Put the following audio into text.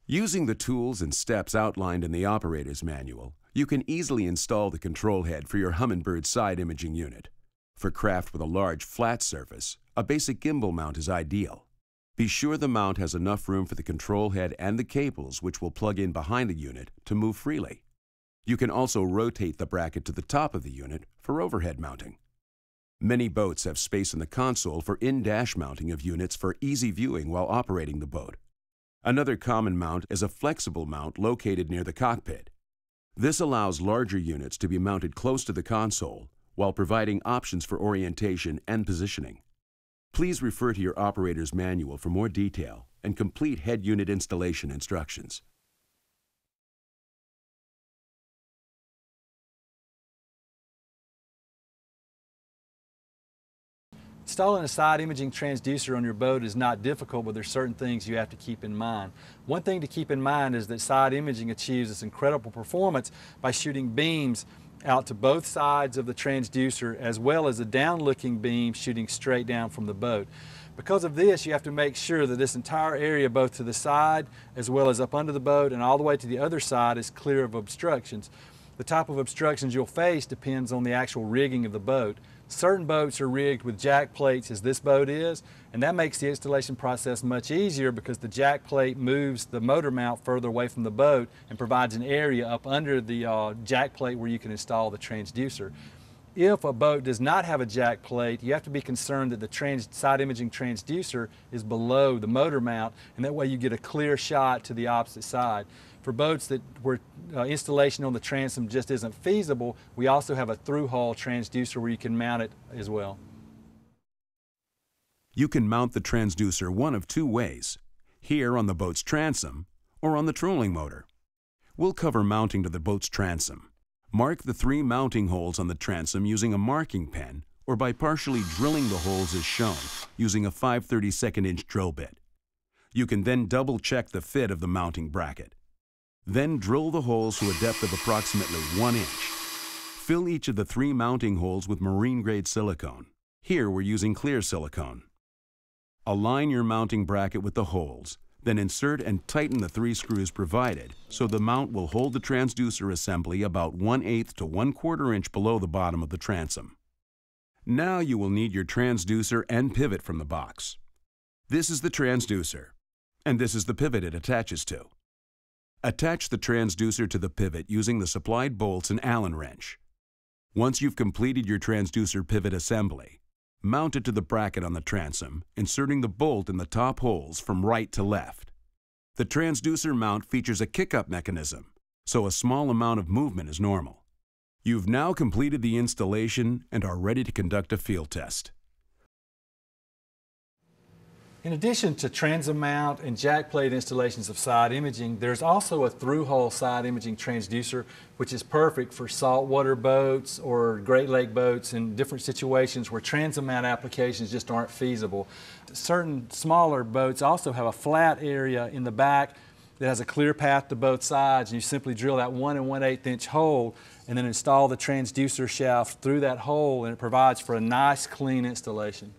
Using the tools and steps outlined in the operator's manual, you can easily install the control head for your Humminbird side imaging unit. For craft with a large flat surface, a basic gimbal mount is ideal. Be sure the mount has enough room for the control head and the cables, which will plug in behind the unit, to move freely. You can also rotate the bracket to the top of the unit for overhead mounting. Many boats have space in the console for in-dash mounting of units for easy viewing while operating the boat. Another common mount is a flexible mount located near the cockpit. This allows larger units to be mounted close to the console while providing options for orientation and positioning. Please refer to your operator's manual for more detail and complete head unit installation instructions. Installing a side imaging transducer on your boat is not difficult, but there's certain things you have to keep in mind. One thing to keep in mind is that side imaging achieves this incredible performance by shooting beams out to both sides of the transducer, as well as a down-looking beam shooting straight down from the boat. Because of this, you have to make sure that this entire area, both to the side as well as up under the boat and all the way to the other side, is clear of obstructions. The type of obstructions you'll face depends on the actual rigging of the boat. Certain boats are rigged with jack plates, as this boat is, and that makes the installation process much easier because the jack plate moves the motor mount further away from the boat and provides an area up under the jack plate where you can install the transducer. If a boat does not have a jack plate, you have to be concerned that the side imaging transducer is below the motor mount, and that way you get a clear shot to the opposite side. For boats where installation on the transom just isn't feasible, we also have a through-hull transducer where you can mount it as well. You can mount the transducer one of two ways, here on the boat's transom or on the trolling motor. We'll cover mounting to the boat's transom. Mark the 3 mounting holes on the transom using a marking pen or by partially drilling the holes as shown using a 5/32" drill bit. You can then double-check the fit of the mounting bracket. Then drill the holes to a depth of approximately 1 inch. Fill each of the 3 mounting holes with marine-grade silicone. Here we're using clear silicone. Align your mounting bracket with the holes, then insert and tighten the 3 screws provided so the mount will hold the transducer assembly about 1/8 to 1/4 inch below the bottom of the transom. Now you will need your transducer and pivot from the box. This is the transducer, and this is the pivot it attaches to. Attach the transducer to the pivot using the supplied bolts and Allen wrench. Once you've completed your transducer pivot assembly, mount it to the bracket on the transom, inserting the bolt in the top holes from right to left. The transducer mount features a kick-up mechanism, so a small amount of movement is normal. You've now completed the installation and are ready to conduct a field test. In addition to transom mount and jack plate installations of side imaging, there's also a through-hull side imaging transducer, which is perfect for saltwater boats or Great Lake boats in different situations where transom mount applications just aren't feasible. Certain smaller boats also have a flat area in the back that has a clear path to both sides, and you simply drill that 1 1/8 inch hole and then install the transducer shaft through that hole, and it provides for a nice, clean installation.